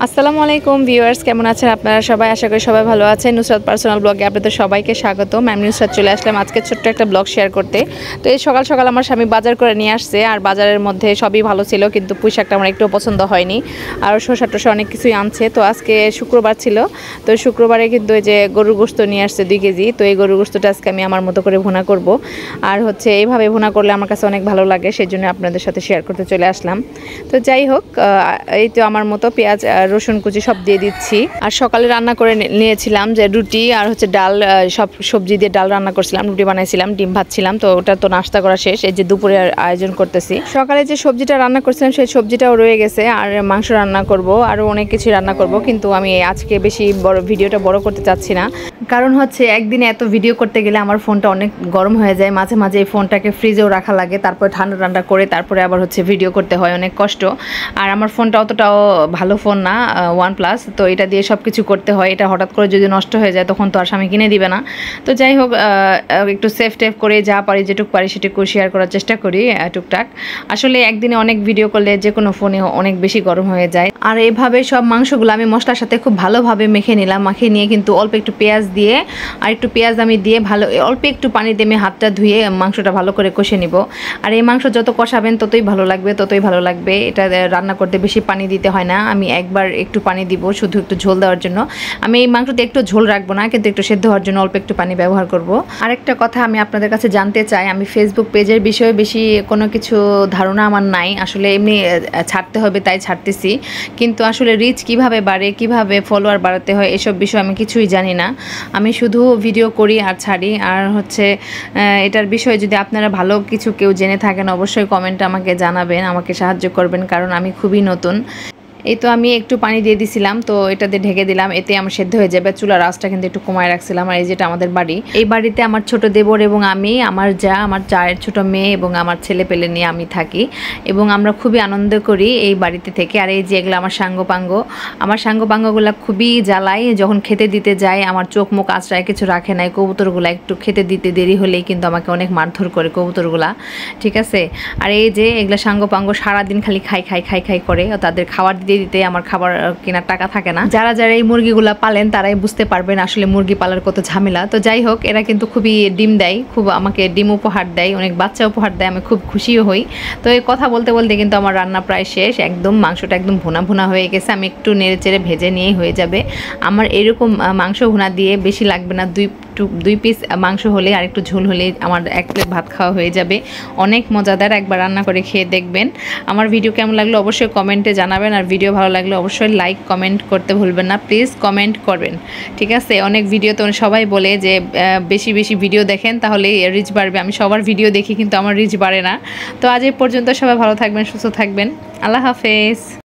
আসসালামু আলাইকুম ভিউয়ার্স, কেমন আছেন আপনারা সবাই? আশা করি সবাই ভালো আছেন। নুসরাত পার্সোনাল ব্লগে আপনাদের সবাইকে স্বাগতম। আমি নুসরাত চলে আসলাম আজকে ছোট্ট একটা ব্লগ শেয়ার করতে। তো এই সকাল সকাল আমার স্বামী বাজার করে নিয়ে আসছে, আর বাজারের মধ্যে সবই ভালো ছিল, কিন্তু পুঁই শাকটা আমার একটু পছন্দ হয়নি। আর শসা টসা অনেক কিছুই আনছে। তো আজকে শুক্রবার ছিল, তো শুক্রবারে কিন্তু এই যে গরুর গোশত নিয়ে আসছে 2 কেজি। তো এই গরুর গোশতটা আজকে আমি আমার মতো করে ভুনা করব। আর হচ্ছে এইভাবে ভুনা করলে আমার কাছে অনেক ভালো লাগে, সেই জন্য আপনাদের সাথে শেয়ার করতে চলে আসলাম। তো যাই হোক, এই তো আমার মতো পেঁয়াজ রসুন কুচি সব দিয়ে দিচ্ছি। আর সকালে রান্না করে নিয়েছিলাম যে রুটি আর হচ্ছে ডাল, সব সবজি দিয়ে ডাল রান্না করছিলাম, রুটি বানাইছিলাম, ডিম ভাজছিলাম। তো ওটা তো নাস্তা করা শেষ, এই যে দুপুরে আয়োজন করতেছি। সকালে যে সবজিটা রান্না করছিলাম সেই সবজিটাও রয়ে গেছে, আর মাংস রান্না করব, আরও অনেক কিছু রান্না করব। কিন্তু আমি আজকে বেশি ভিডিওটা বড় করতে চাচ্ছি না, কারণ হচ্ছে একদিনে এত ভিডিও করতে গেলে আমার ফোনটা অনেক গরম হয়ে যায়। মাঝে মাঝে এই ফোনটাকে ফ্রিজেও রাখা লাগে, তারপরে ঠান্ডা ঠান্ডা করে তারপরে আবার হচ্ছে ভিডিও করতে হয়, অনেক কষ্ট। আর আমার ফোনটা অতটাও ভালো ফোন না, OnePlus, তো এটা দিয়ে সব কিছু করতে হয়। এটা হঠাৎ করে যদি নষ্ট হয়ে যায় তখন তো আর স্বামী কিনে দিবে না। তো যাই হোক, একটু সেফ টেফ করে যা পারি, যেটুকু পারি সেটুকু শেয়ার করার চেষ্টা করি টুকটাক। আসলে একদিনে অনেক ভিডিও করলে যে কোনো ফোনে অনেক বেশি গরম হয়ে যায়। আর এইভাবে সব মাংসগুলো আমি মশলার সাথে খুব ভালোভাবে মেখে নিলাম। মাখিয়ে নিয়ে কিন্তু অল্প একটু পেঁয়াজ দিয়ে, আর একটু পেঁয়াজ আমি দিয়ে অল্প একটু পানি দিয়ে আমি হাতটা ধুয়ে মাংসটা ভালো করে কষে নিব। আর এই মাংস যত কষাবেন ততই ভালো লাগবে। এটা রান্না করতে বেশি পানি দিতে হয় না। আমি একবার একটু পানি দিব, শুধু একটু ঝোল দেওয়ার জন্য। আমি এই মাংসতে একটু ঝোল রাখবো না, কিন্তু একটু সেদ্ধ হওয়ার জন্য অল্প একটু পানি ব্যবহার করব। আরেকটা কথা আমি আপনাদের কাছে জানতে চাই, আমি ফেসবুক পেজের বিষয়ে বেশি কোনো কিছু ধারণা আমার নাই। আসলে এমনি ছাড়তে হবে তাই ছাড়তেছি, কিন্তু আসলে রিচ কিভাবে বাড়ে, কিভাবে ফলোয়ার বাড়াতে হয়, এসব বিষয়ে আমি কিছুই জানি না। আমি শুধু ভিডিও করি আর ছাড়ি। আর হচ্ছে এটার বিষয়ে যদি আপনারা ভালো কিছু কেউ জেনে থাকেন অবশ্যই কমেন্টে আমাকে জানাবেন, আমাকে সাহায্য করবেন, কারণ আমি খুবই নতুন। এই তো আমি একটু পানি দিয়ে দিছিলাম, তো এটা দিয়ে ঢেকে দিলাম, এতে আমার সেদ্ধ হয়ে যাবে। চুলার আঁচটা কিন্তু একটু কমায় রাখছিলাম। আর এই যেটা আমাদের বাড়ি, এই বাড়িতে আমার ছোট দেবর এবং আমি, আমার যা, আমার চায়ের ছোট মেয়ে এবং আমার ছেলে পেলে নিয়ে আমি থাকি, এবং আমরা খুবই আনন্দ করি এই বাড়িতে থেকে। আর এই যে এগুলো আমার সাঙ্গপাঙ্গগুলো খুবই জ্বালায়। যখন খেতে দিতে যায় আমার চোখ মুখ আঁচড়ায়, কিছু রাখে নাই। কবুতরগুলা একটু খেতে দিতে দেরি হলেই কিন্তু আমাকে অনেক মারধর করে কবুতরগুলা, ঠিক আছে। আর এই যে এগুলো সাঙ্গপাঙ্গ সারাদিন খালি খাই করে, তাদের খাবার দিতে আমার খাবার কেনার টাকা থাকে না। যারা এই মুরগিগুলা পালেন তারাই বুঝতে পারবেন আসলে মুরগি পালার কত ঝামেলা। তো যাই হোক, এরা কিন্তু খুবই ডিম দেয়, খুব আমাকে ডিম উপহার দেয়, অনেক বাচ্চা উপহার দেয়, আমি খুব খুশিও হই। তো এই কথা বলতে বলতে কিন্তু আমার রান্না প্রায় শেষ, একদম মাংসটা একদম ভুনা হয়ে গেছে। আমি একটু নেড়ে চেড়ে ভেজে নিয়েই হয়ে যাবে আমার। এরকম মাংস ভুনা দিয়ে বেশি লাগবে না, 2 পিস মাংস হলে আর একটু ঝোল হলে আমার 1 প্লেট ভাত খাওয়া হয়ে যাবে। অনেক মজাদার, একবার রান্না করে খেয়ে দেখবেন। আমার ভিডিও কেমন লাগলো অবশ্যই কমেন্টে জানাবেন, আর ভিডিও ভালো লাগলে অবশ্যই লাইক কমেন্ট করতে ভুলবেন না, প্লিজ কমেন্ট করবেন, ঠিক আছে। অনেক ভিডিওতে সবাই বলে যে বেশি ভিডিও দেখেন তাহলে রিচ বাড়বে। আমি সবার ভিডিও দেখি কিন্তু আমার রিচ বাড়ে না। তো আজ এই পর্যন্ত, সবাই ভালো থাকবেন, সুস্থ থাকবেন, আল্লাহ হাফেজ।